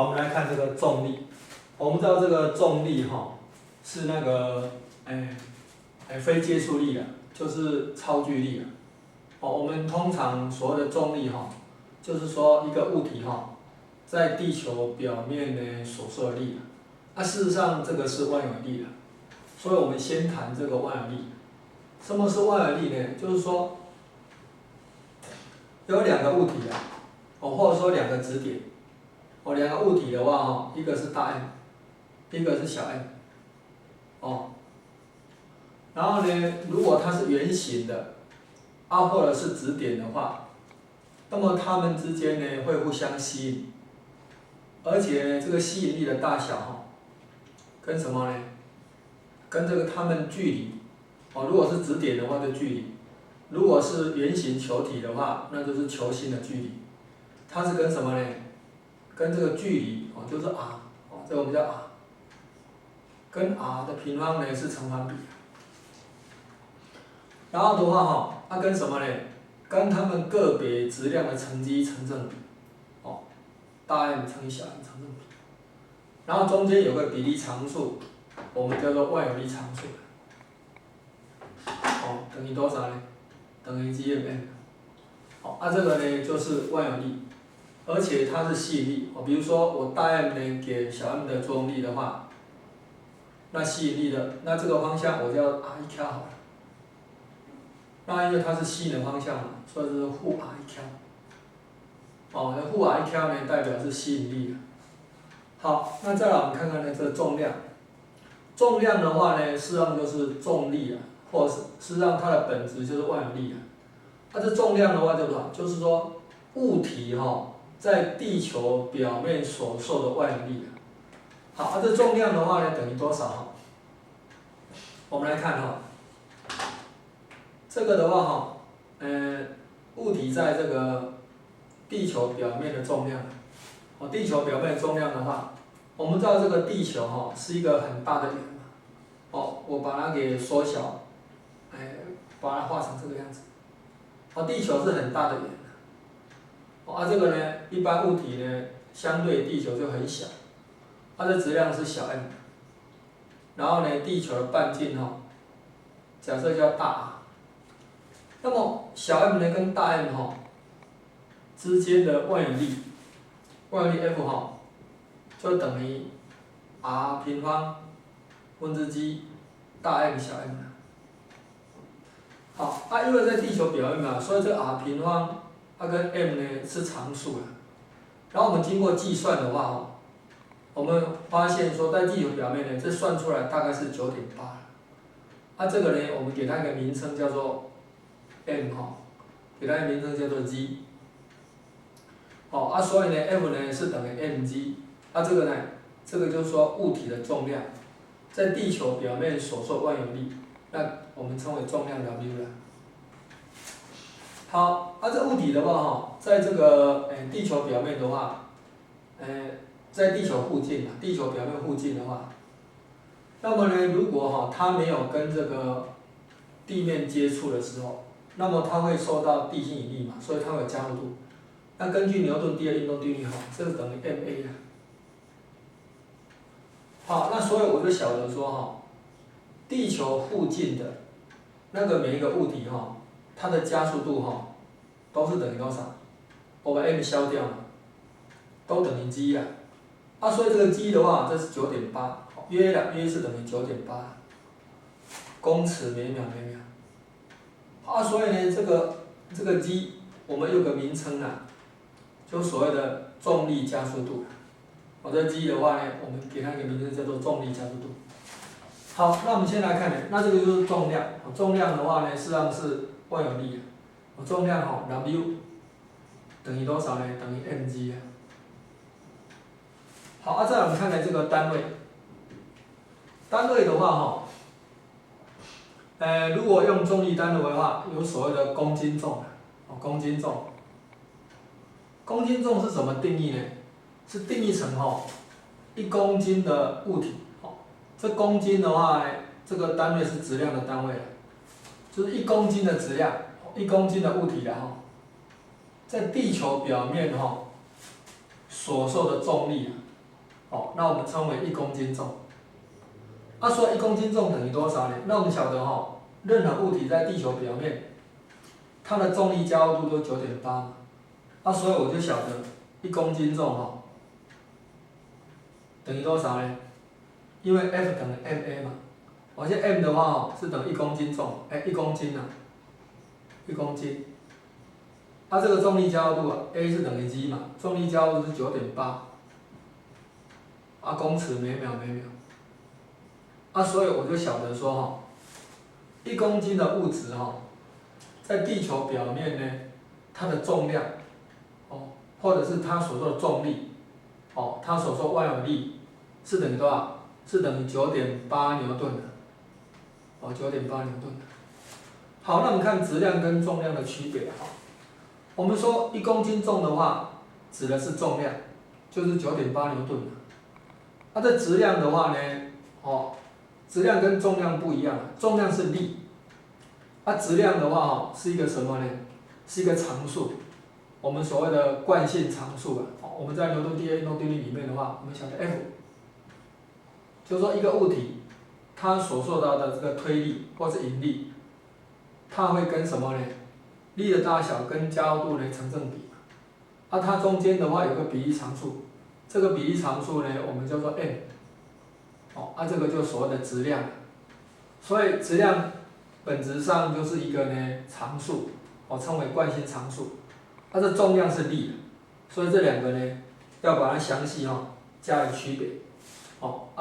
我们来看这个重力。我们知道这个重力是那个非接触力的，就是超距力的。我们通常所谓的重力就是说一个物体在地球表面呢所受的力。事实上这个是万有力的，所以我们先谈这个万有力。什么是万有力呢？就是说有两个物体或者说两个质点。两个物体的话一个是大 M， 一个是小 m。然后呢，如果它是圆形的，或者是质点的话，那么它们之间呢会互相吸引，而且这个吸引力的大小跟什么呢？跟这个它们距离如果是质点的话就距离，如果是圆形球体的话，那就是球心的距离。它是跟什么呢？跟这个距离就是 r， 这个我们叫 r， 跟 r 的平方呢是成反比。然后的话它跟什么呢？跟它们个别质量的乘积成正比。大 M 乘以小 m 成正比。然后中间有个比例常数，我们叫做万有力常数。等于多少呢？等于 Gm。这个呢就是万有力。而且它是吸引力，比如说我大 M 呢给小 m 的作用力的话，那吸引力的这个方向我叫 r 1 q 好了。那因为它是吸引的方向嘛，所以是负 r 1 q。那负 r 1 q 呢代表是吸引力。好，那再来我们看看呢这个重量。重量的话呢，事实上就是重力或者是事实上它的本质就是万有力。这重量的话叫做就是说物体在地球表面所受的万有力。好，这重量的话呢等于多少？我们来看这个的话物体在这个地球表面的重量。地球表面的重量的话，我们知道这个地球是一个很大的圆嘛。我把它给缩小，把它画成这个样子。地球是很大的圆。这个呢，一般物体呢，相对地球就很小，它的质量是小 m。然后呢，地球的半径假设叫大 r。那么小 m 呢跟大 m 之间的万有力，F 就等于 r 平方分之 G 大 M 小 m。好，因为在地球表面嘛，所以这 r 平方它跟 m 呢是常数。然后我们经过计算的话我们发现说在地球表面呢，这算出来大概是 9.8。这个呢，我们给它一个名称叫做 m 给它一个名称叫做 G。所以呢 F 呢是等于 mg。这个呢，这个就是说物体的重量在地球表面所受万有力，那我们称为重量 W 了。好，这物体的话在这个地球表面的话，在地球附近地球表面附近的话，那么呢，如果它没有跟这个地面接触的时候，那么它会受到地心引力嘛，所以它会有加速度。那根据牛顿第二运动定律这个等于 ma 了。好，那所以我就晓得说地球附近的那个每一个物体它的加速度都是等于多少？我把 m 消掉都等于 g 所以这个 g 的话，这是 9.8， 约是等于 9.8公尺每秒每秒。所以呢，这个 g 我们有个名称就所谓的重力加速度。这 g 的话呢，我们给它一个名称叫做重力加速度。好，那我们先来看那这个就是重量。重量的话呢，实际上是万有力。重量W 等于多少呢？等于 mg。好，再来我们看看这个单位。单位的话如果用重力单位的话，有所谓的公斤重。公斤重。公斤重是怎么定义呢？是定义成1公斤的物体。这公斤的话呢，这个单位是质量的单位就是1公斤的质量，1公斤的物体在地球表面所受的重力哦，那我们称为1公斤重。所以1公斤重等于多少呢？那我们晓得任何物体在地球表面，它的重力加厚度都9.8嘛。所以我就晓得1公斤重等于多少呢？因为 F 等于 ma 嘛。而且 m 的话是等于1公斤重，1公斤1公斤。这个重力加厚度a 是等于 g 嘛，重力加厚度是9.8，公尺每秒。所以我就晓得说1公斤的物质在地球表面呢，它的重量或者是它所受的重力它所受万有力是等于多少？是等于9.8牛顿的9.8牛顿的。好，那我们看质量跟重量的区别我们说1公斤重的话，指的是重量，就是9.8牛顿的。这质量的话呢，质量跟重量不一样，重量是力，质量的话是一个什么呢？是一个常数，我们所谓的惯性常数我们在牛顿第一运动定律里面的话，我们晓得 F， 就是说一个物体它所受到的这个推力或是引力，它会跟什么呢？力的大小跟加厚度呢成正比。它中间的话有个比例常数，这个比例常数呢我们叫做 m。这个就所谓的质量。所以质量本质上就是一个常数，称为惯性常数。这重量是力，所以这两个呢要把它详细加以区别。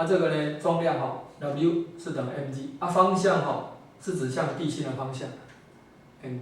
这个呢重量W 是等于 mg，方向是指向地心的方向 mg。